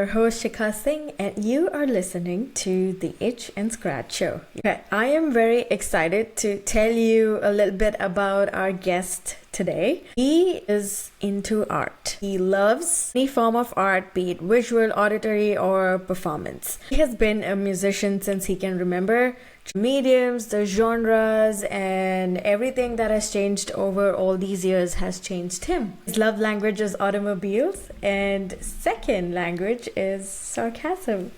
your host Sheekha, and you are listening to the Itch and Scratch Show. Okay, I am very excited to tell you a little bit about our guest today. He is into art. He loves any form of art, be it visual, auditory, or performance. He has been a musician since he can remember. Mediums, the genres, and everything that has changed over all these years has changed him. His love language is automobiles, and second language is sarcasm.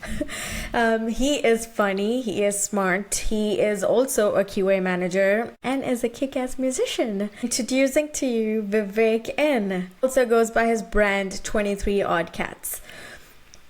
He is funny, he is smart, he is also a QA manager, and is a kick-ass musician. Introducing to you Vivek N. Also goes by his brand 23 Odd Cats.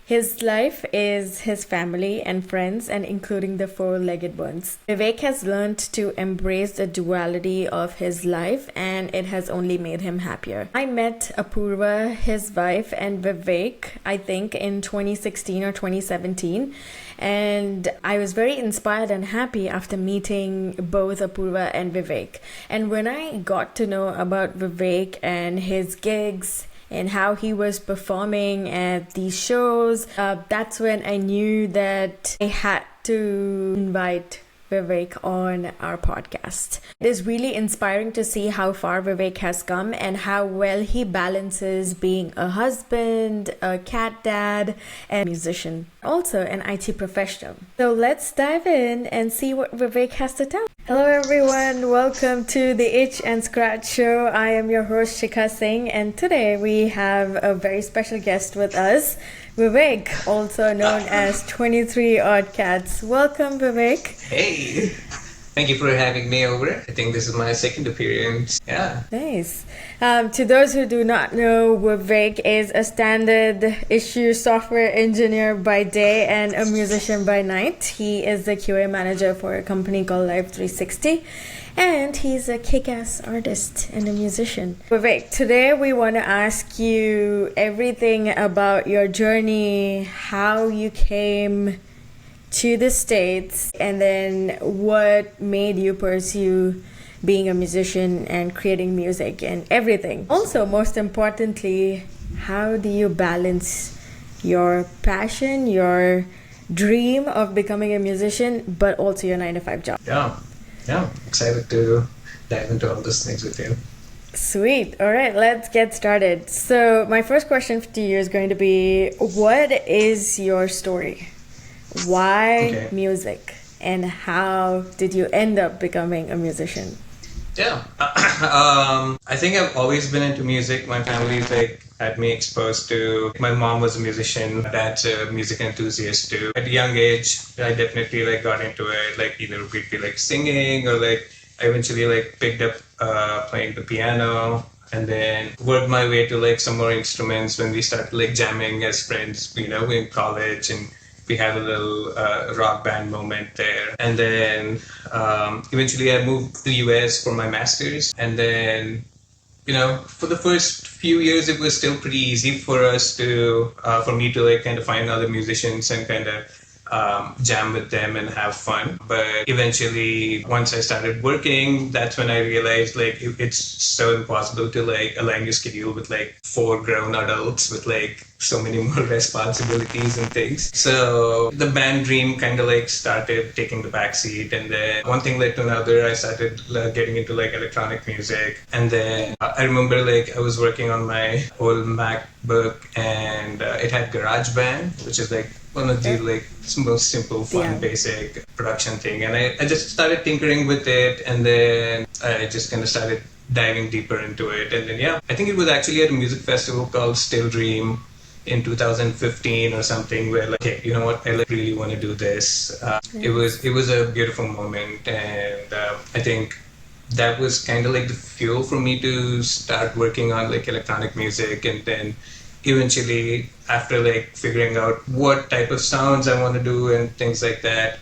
His life is his family and friends, and including the four-legged ones. Vivek has learned to embrace the duality of his life, and it has only made him happier. I met Apurva, his wife, and Vivek, I think, in 2016 or 2017. And I was very inspired and happy after meeting both Apurva and Vivek. And when I got to know about Vivek and his gigs, and how he was performing at these shows, that's when I knew that I had to invite Vivek on our podcast. It is really inspiring to see how far Vivek has come and how well he balances being a husband, a cat dad, and musician, also an IT professional. So let's dive in and see what Vivek has to tell. Hello everyone, welcome to the Itch and Scratch Show. I am your host Sheekha, and today we have a very special guest with us, Vivek, also known as 23 Odd Cats. Welcome, Vivek. Hey, thank you for having me over. I think this is my second appearance. Yeah. Nice. To those who do not know, Vivek is a standard issue software engineer by day and a musician by night. He is the QA manager for a company called Live 360. And he's a kick-ass artist and a musician. Vivek, today we want to ask you everything about your journey, how you came to the States, and then what made you pursue being a musician and creating music and everything. Also, most importantly, how do you balance your passion, your dream of becoming a musician, but also your 9-to-5 job? Yeah, excited to dive into all those things with you. Sweet. All right, let's get started. So my first question to you is going to be, what is your story? Why music? And how did you end up becoming a musician? Yeah, I think I've always been into music. My family's had me exposed to. My mom was a musician. Dad's a music enthusiast too. At a young age, I definitely got into it. Either we'd be singing, or I eventually picked up playing the piano, and then worked my way to some more instruments when we started jamming as friends. In college, and we had a little rock band moment there. And then eventually I moved to the US for my master's. And then, for the first few years, it was still pretty easy for me to kind of find other musicians and kind of jam with them and have fun. But eventually, once I started working, that's when I realized it's so impossible to align your schedule with 4 grown adults with so many more responsibilities and things. So the band dream kind of started taking the backseat, and then one thing led to another. I started getting into electronic music, and then I remember I was working on my old MacBook, and it had GarageBand, which is one of the most simple, fun, basic production thing. And I just started tinkering with it, and then I just kind of started diving deeper into it. And then I think it was actually at a music festival called Still Dream in 2015 or something, where hey, you know what, I really want to do this. It was a beautiful moment, and I think that was kind of the fuel for me to start working on electronic music. And then eventually, after figuring out what type of sounds I want to do and things like that,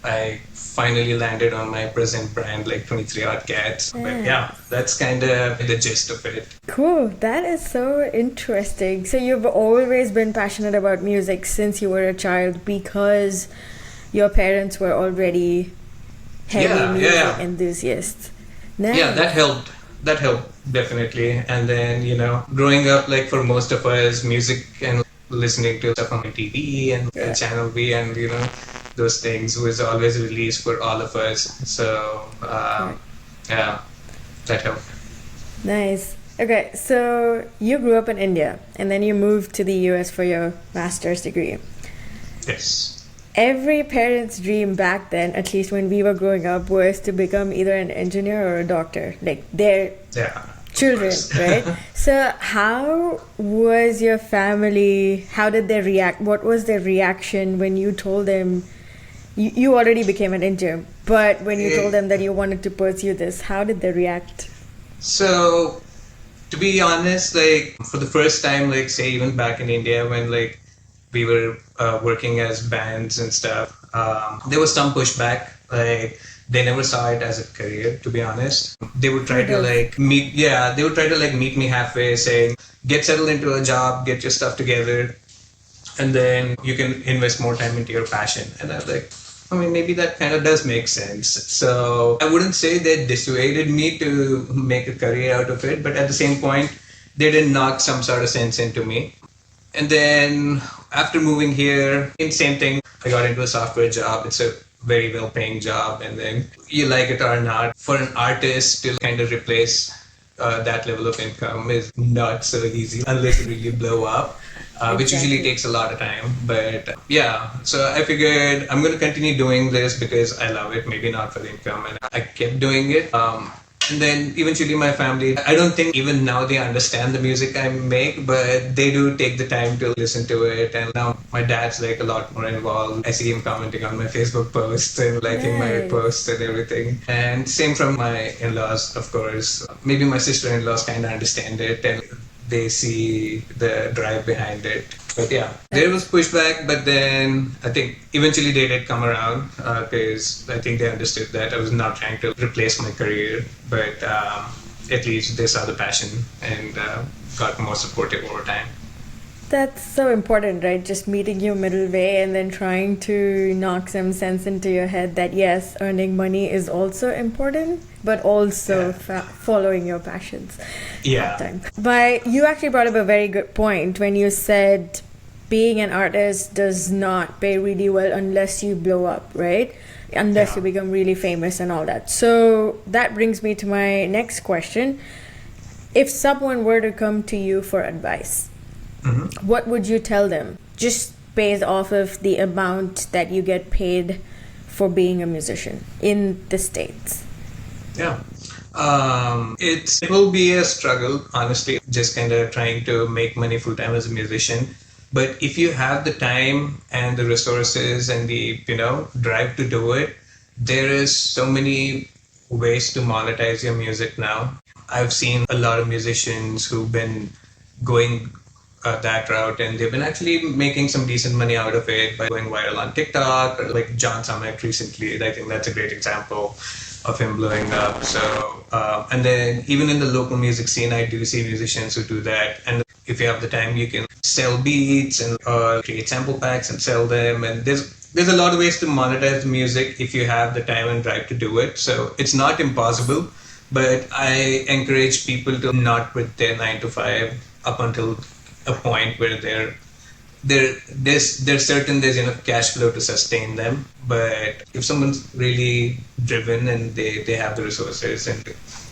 I finally landed on my present brand, 23 Odd Cats. But that's kind of the gist of it. Cool. That is so interesting. So you've always been passionate about music since you were a child because your parents were already heavy music enthusiasts. Nice. Yeah, that helped. That helped definitely. And then growing up, for most of us, music and listening to stuff on TV and Channel V and those things was always released for all of us. So yeah, that helped. Nice. Okay, so you grew up in India and then you moved to the US for your master's degree. Yes. Every parent's dream back then, at least when we were growing up, was to become either an engineer or a doctor. Like their children, right? So how was your family, how did they react? What was their reaction when you told them, you already became an engineer, but when you told them that you wanted to pursue this, how did they react? So, to be honest, like for the first time, like say even back in India when like we were working as bands and stuff, there was some pushback. Like they never saw it as a career, to be honest. They would try to like meet me halfway, saying, get settled into a job, get your stuff together, and then you can invest more time into your passion. And I was like, I mean, maybe that kind of does make sense. So I wouldn't say they dissuaded me to make a career out of it, but at the same point, they did knock some sort of sense into me. And then after moving here, same thing. I got into a software job. It's a very well-paying job, and then you like it or not, for an artist to kind of replace that level of income is not so easy unless you really blow up. Which usually takes a lot of time. But yeah, so I figured I'm going to continue doing this because I love it, maybe not for the income. And I kept doing it. And then eventually my family, I don't think even now they understand the music I make, but they do take the time to listen to it. And now my dad's like a lot more involved. I see him commenting on my Facebook posts and liking my posts and everything. And same from my in-laws, of course. Maybe my sister-in-laws kind of understand it and they see the drive behind it. But yeah, there was pushback, but then I think eventually they did come around because I think they understood that I was not trying to replace my career, but at least they saw the passion and got more supportive over time. That's so important, right? Just meeting your middle way and then trying to knock some sense into your head that yes, earning money is also important, but also following your passions. Yeah. But you actually brought up a very good point when you said being an artist does not pay really well unless you blow up, right? Unless you become really famous and all that. So that brings me to my next question. If someone were to come to you for advice, what would you tell them? Just based off of the amount that you get paid for being a musician in the States. Yeah. It will be a struggle, honestly, just kind of trying to make money full time as a musician. But if you have the time and the resources and the, drive to do it, there is so many ways to monetize your music now. I've seen a lot of musicians who've been going that route, and they've been actually making some decent money out of it by going viral on TikTok, or like John Summit recently. I think that's a great example of him blowing up. So, and then even in the local music scene, I do see musicians who do that. And if you have the time, you can sell beats and create sample packs and sell them. And there's a lot of ways to monetize music if you have the time and drive to do it. So it's not impossible, but I encourage people to not quit their 9 to 5 up until a point where they're certain there's enough cash flow to sustain them. But if someone's really driven and they have the resources and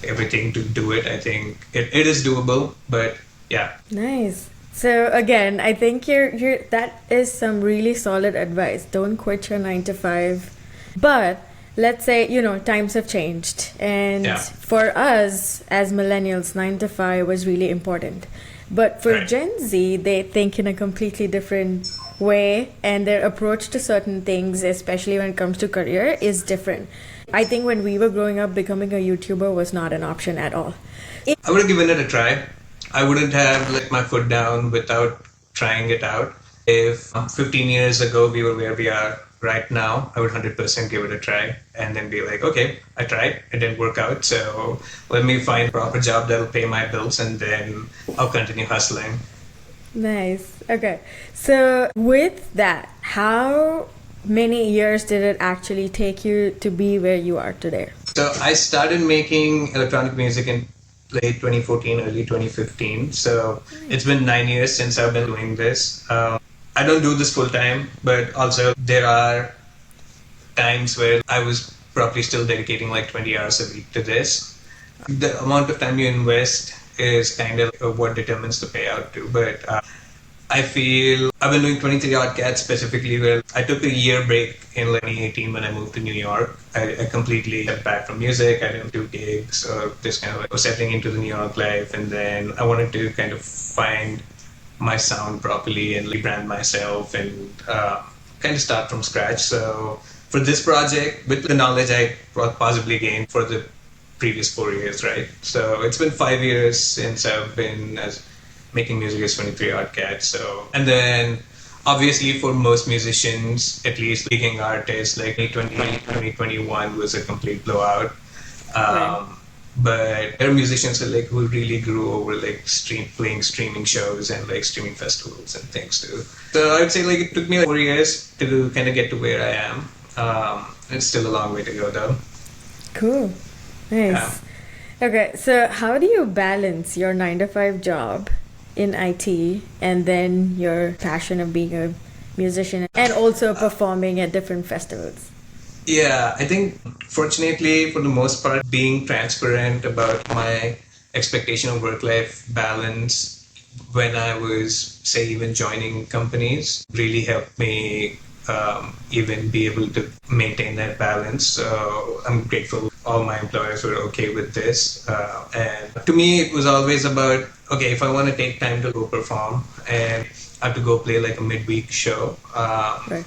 everything to do it, I think it is doable. But yeah. Nice. So again, I think that is some really solid advice. Don't quit your 9 to 5. But let's say, times have changed. And for us as millennials, 9 to 5 was really important. But for Gen Z, they think in a completely different way, and their approach to certain things, especially when it comes to career, is different. I think when we were growing up, becoming a YouTuber was not an option at all. I would have given it a try. I wouldn't have let my foot down without trying it out. If 15 years ago we were where we are right now, I would 100% give it a try and then be like, okay, I tried, it didn't work out, so let me find a proper job that'll pay my bills and then I'll continue hustling. Nice. Okay. So with that, how many years did it actually take you to be where you are today? So I started making electronic music in late 2014, early 2015. So it's been 9 years since I've been doing this. I don't do this full time, but also there are times where I was probably still dedicating like 20 hours a week to this. The amount of time you invest is kind of what determines the payout too. But I feel I've been doing 23 odd cats specifically where I took a year break in like 2018 when I moved to New York. I completely stepped back from music. I didn't do gigs or this kind of like was settling into the New York life. And then I wanted to kind of find my sound properly and rebrand myself and kind of start from scratch. So for this project, with the knowledge I possibly gained for the previous 4 years, right? So it's been 5 years since I've been making music as 23 odd cats. So, and then obviously for most musicians, at least gigging artists, like 2020, 2021 was a complete blowout. Right. But there are musicians who really grew over playing streaming shows and like streaming festivals and things too. So I would say like it took me like 4 years to kind of get to where I am. It's still a long way to go though. Cool. Nice. Okay, so how do you balance your 9 to 5 job in IT and then your passion of being a musician and also performing at different festivals? Yeah, I think fortunately, for the most part, being transparent about my expectation of work-life balance when I was, say, even joining companies really helped me even be able to maintain that balance. So I'm grateful all my employers were okay with this. And to me, it was always about, okay, if I want to take time to go perform and I have to go play like a midweek show, Right.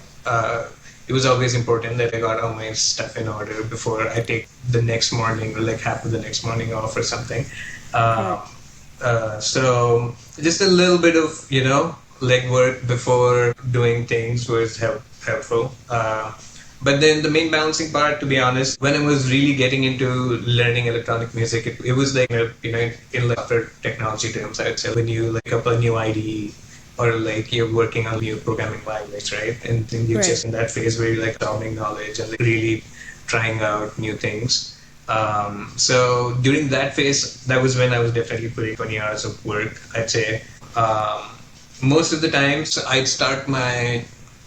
it was always important that I got all my stuff in order before I take the next morning or like half of the next morning off or something. Right. So just a little bit of, legwork before doing things was helpful. But then the main balancing part, to be honest, when I was really getting into learning electronic music, it was like, in like other technology terms, I would say, when you like up a new IDE or like you're working on new programming language, right? And then you're Right. just in that phase where you're like absorbing knowledge and like really trying out new things. So during that phase, that was when I was definitely putting 20 hours of work, I'd say. Most of the times I'd start my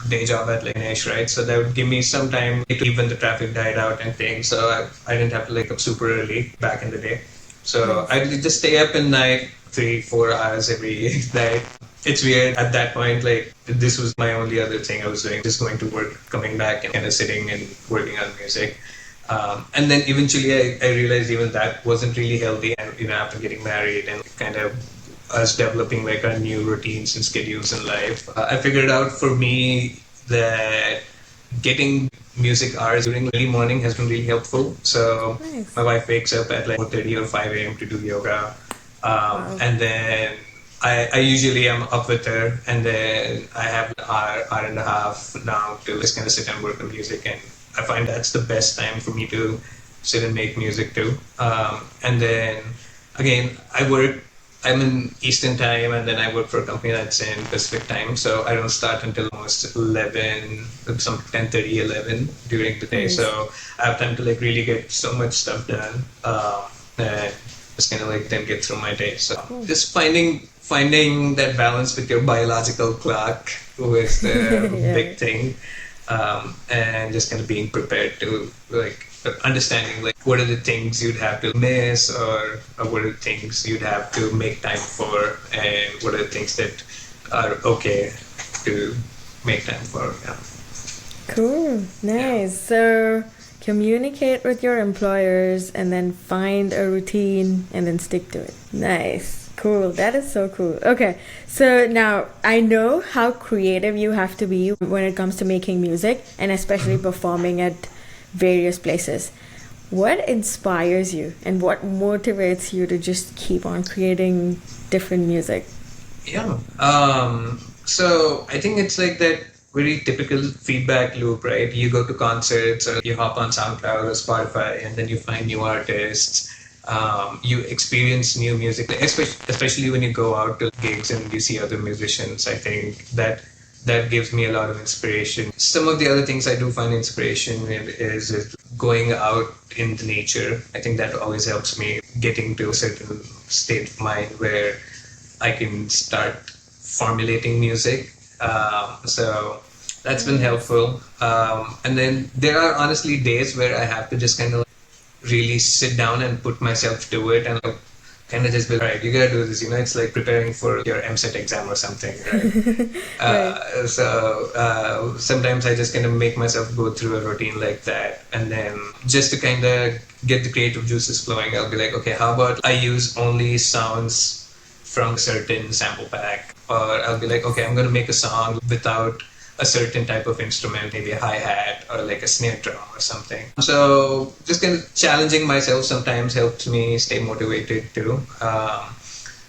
day job at like Ganesh, right? So that would give me some time to even the traffic died out and things. So I didn't have to wake up super early back in the day. So I'd just stay up in night 3-4 hours every night. It's weird at that point, like this was my only other thing I was doing, just going to work, coming back and kind of sitting and working on music. And then eventually I realized even that wasn't really healthy. And, after getting married and kind of us developing like our new routines and schedules in life, I figured out for me that getting music hours during early morning has been really helpful. So Nice. my wife wakes up at like 4:30 or 5 a.m. to do yoga. Wow. And then I usually am up with her, and then I have an hour and a half now to just kind of sit and work on music. And I find that's the best time for me to sit and make music too. And then again, I'm in Eastern time, and then I work for a company that's in Pacific time. So I don't start until almost 11, some 10:30, 11 during the day. Nice. So I have time to like really get so much stuff done. And just kind of like then get through my day. So just finding that balance with your biological clock was the Yeah. big thing, and just kind of being prepared to like understanding like what are the things you'd have to miss or what are the things you'd have to make time for and what are the things that are okay to make time for. Yeah. Cool. Nice. So communicate with your employers and then find a routine and then stick to it. Nice. Cool. That is so cool. Okay. So now I know how creative you have to be when it comes to making music and especially performing at various places. What inspires you and what motivates you to just keep on creating different music? Yeah. So I think it's like that very typical feedback loop, right? You go to concerts or you hop on SoundCloud or Spotify and then you find new artists. You experience new music, especially when you go out to gigs and you see other musicians. I think that gives me a lot of inspiration. Some of the other things I do find inspiration in is going out in the nature. I think that always helps me getting to a certain state of mind where I can start formulating music. So that's been helpful. And then there are honestly days where I have to just kind of really sit down and put myself to it and kind of just be right, you gotta do this. It's like preparing for your MSET exam or something, right? Right. So sometimes I just kind of make myself go through a routine like that, and then just to kind of get the creative juices flowing, I'll be like, okay, how about I use only sounds from a certain sample pack, or I'll be like, okay, I'm gonna make a song without a certain type of instrument, maybe a hi-hat or like a snare drum or something. So just kind of challenging myself sometimes helps me stay motivated too.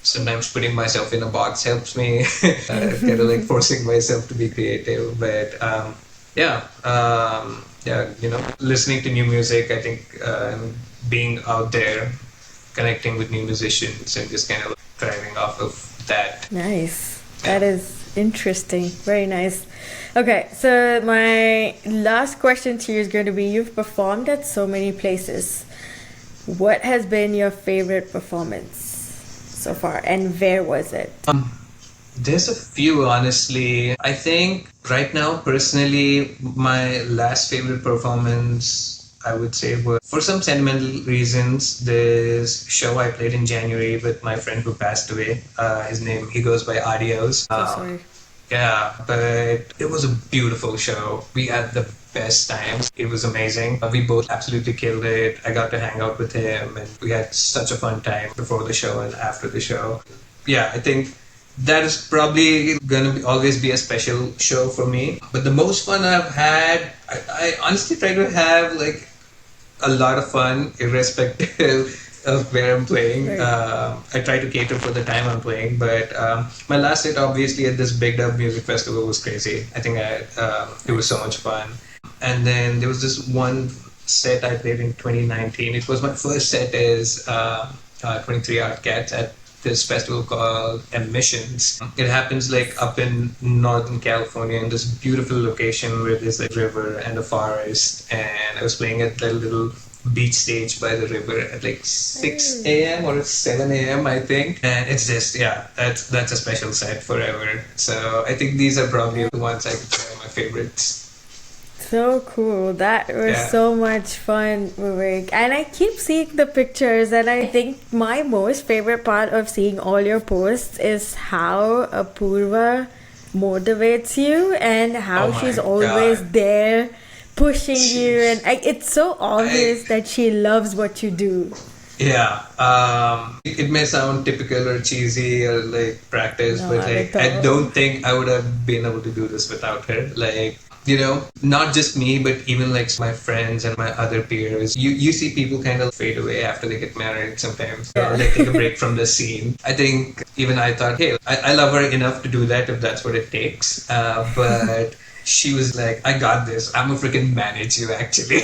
Sometimes putting myself in a box helps me, kind of like forcing myself to be creative. But listening to new music, I think being out there, connecting with new musicians and just kind of thriving off of that. Nice. That is interesting. Very nice. Okay, so my last question to you is going to be, you've performed at so many places. What has been your favorite performance so far, and where was it? There's a few, honestly. I think right now, personally, my last favorite performance, I would say, was for some sentimental reasons. This show I played in January with my friend who passed away. He goes by Adios. So sorry. Yeah, but it was a beautiful show. We had the best times. It was amazing. We both absolutely killed it. I got to hang out with him, and we had such a fun time before the show and after the show. Yeah, I think that is probably gonna always be a special show for me. But the most fun I've had, I honestly try to have like a lot of fun, irrespective of where I'm playing. Right. I try to cater for the time I'm playing, but my last set, obviously, at this Big Dub Music Festival was crazy. I think it was so much fun. And then there was this one set I played in 2019. It was my first set as 23 Art Cats at this festival called Emissions. It happens like up in Northern California in this beautiful location where there's a river and a forest. And I was playing at that little beach stage by the river at like 6 a.m. or 7 a.m. I think. And it's just, yeah, that's a special set forever. So I think these are probably the ones I could say are my favorites. So cool. That was so much fun, Vivek. And I keep seeing the pictures, and I think my most favorite part of seeing all your posts is how Apurva motivates you and how she's always there pushing you, and it's so obvious that she loves what you do. Yeah, it may sound typical or cheesy or like practice, but like I don't think I would have been able to do this without her. Like, not just me, but even like my friends and my other peers. You see people kind of fade away after they get married sometimes, or they take a break from the scene. I think even I thought, hey, I love her enough to do that if that's what it takes. But she was like, I got this. I'm a freaking manage you, actually.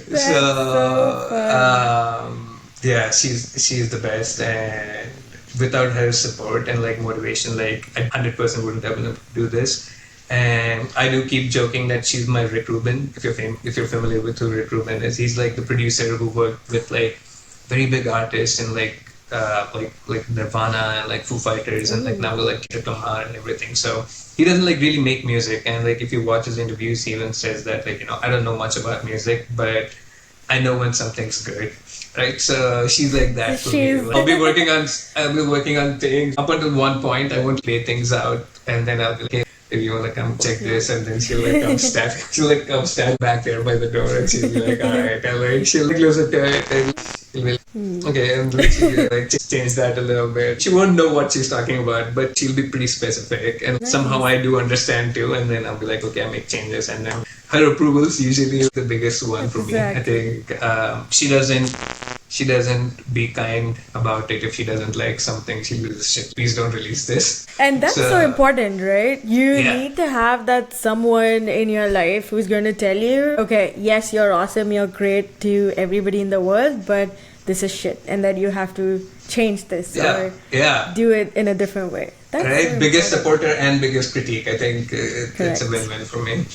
so fun. Yeah, she's the best, and without her support and like motivation, like I 100% wouldn't have been able to do this. And I do keep joking that she's my Rick Rubin. If you're familiar with who Rick Rubin is, he's like the producer who worked with like very big artists and like Nirvana and like Foo Fighters and like now like Diploma and everything. So he doesn't like really make music, and like if you watch his interviews, he even says that like I don't know much about music, but I know when something's good. Right, so she's like that for me. I'll be working on things up until one point. I won't lay things out, and then I'll be like, hey, if you want to come check this, and then she'll like come stand back there by the door, and she'll be like, all right, and like she'll like listen to it, and she'll be like, okay, and she'll like change that a little bit. She won't know what she's talking about, but she'll be pretty specific, and somehow I do understand too, and then I'll be like, okay, I make changes, and then her approval is usually the biggest one for me. I think she doesn't be kind about it. If she doesn't like something, she loses shit. Please don't release this. And that's so important, right? You need to have that someone in your life who's going to tell you, okay, yes, you're awesome, you're great to everybody in the world, but this is shit, and that you have to change this or do it in a different way. That's right. Biggest supporter and biggest critique. I think it's a win-win for me.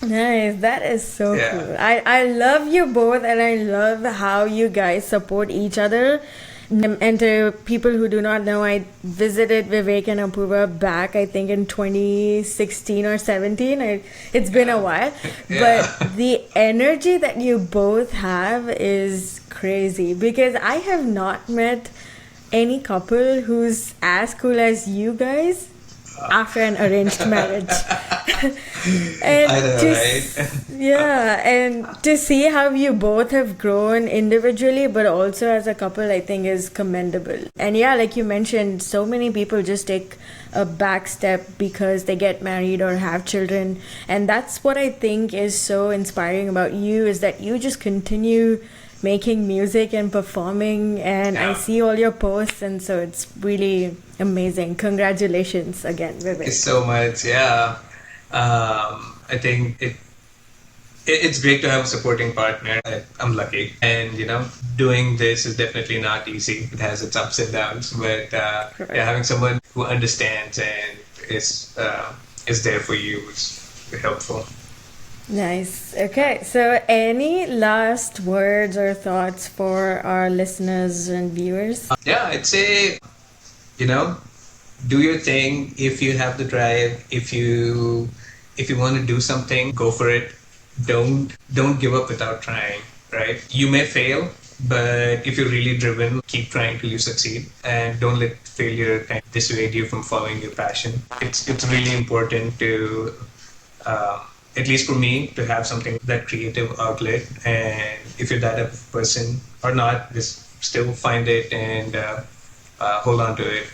Nice. That is so Yeah. cool. I love you both, and I love how you guys support each other. And to people who do not know, I visited Vivek and Apurva back, I think, in 2016 or 17. It's been a while. Yeah. But the energy that you both have is crazy because I have not met any couple who's as cool as you guys after an arranged marriage. And I know, just right? yeah, and to see how you both have grown individually but also as a couple, I think is commendable. And yeah, like you mentioned, so many people just take a back step because they get married or have children, and that's what I think is so inspiring about you, is that you just continue making music and performing, and I Yeah. see all your posts, and so it's really amazing. Congratulations again, Thank you Vivek. so much. Yeah. I think it's great to have a supporting partner. I'm lucky, and doing this is definitely not easy. It has its ups and downs, but yeah, Correct. having someone who understands and is there for you is helpful. Nice. Okay, so any last words or thoughts for our listeners and viewers? Yeah, I'd say you know do your thing. If you have the drive, if you want to do something, go for it. Don't give up without trying, right? You may fail, but if you're really driven, keep trying till you succeed, and don't let failure kind of dissuade you from following your passion. It's really important to at least for me, to have something, that creative outlet. And if you're that type of person or not, just still find it and hold on to it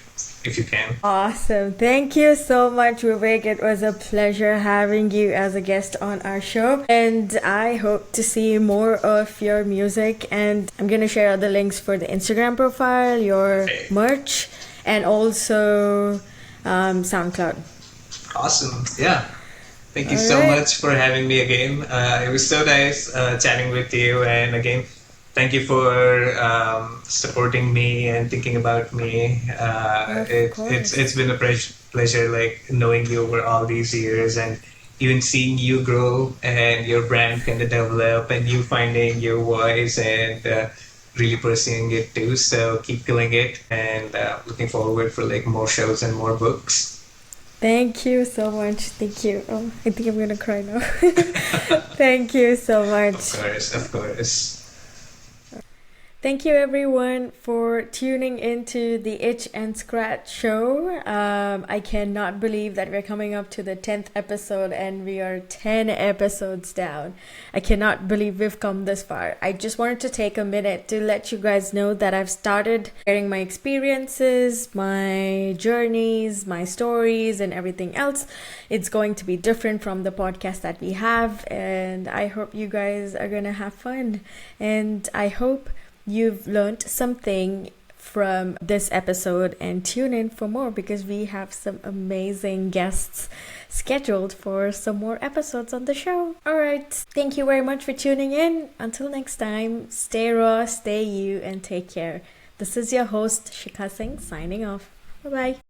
if you can. Awesome. Thank you so much, Vivek. It was a pleasure having you as a guest on our show. And I hope to see more of your music. And I'm going to share other links for the Instagram profile, your Okay. merch, and also SoundCloud. Awesome. Yeah. Thank you All so right. much for having me again. It was so nice chatting with you. And again, thank you for supporting me and thinking about me. Of It's course. been a pleasure, like knowing you over all these years, and even seeing you grow and your brand kind of develop, and you finding your voice and really pursuing it too. So keep killing it, and looking forward for like more shows and more books. Thank you so much. Thank you. Oh, I think I'm gonna cry now. Thank you so Of much. course, of course. Thank you, everyone, for tuning into the Itch and Scratch show. I cannot believe that we're coming up to the 10th episode and we are 10 episodes down. I cannot believe we've come this far. I just wanted to take a minute to let you guys know that I've started sharing my experiences, my journeys, my stories, and everything else. It's going to be different from the podcast that we have, and I hope you guys are going to have fun. And I hope you've learned something from this episode, and tune in for more because we have some amazing guests scheduled for some more episodes on the show. All right. Thank you very much for tuning in. Until next time, stay raw, stay you, and take care. This is your host, Sheekha Singh, signing off. Bye bye.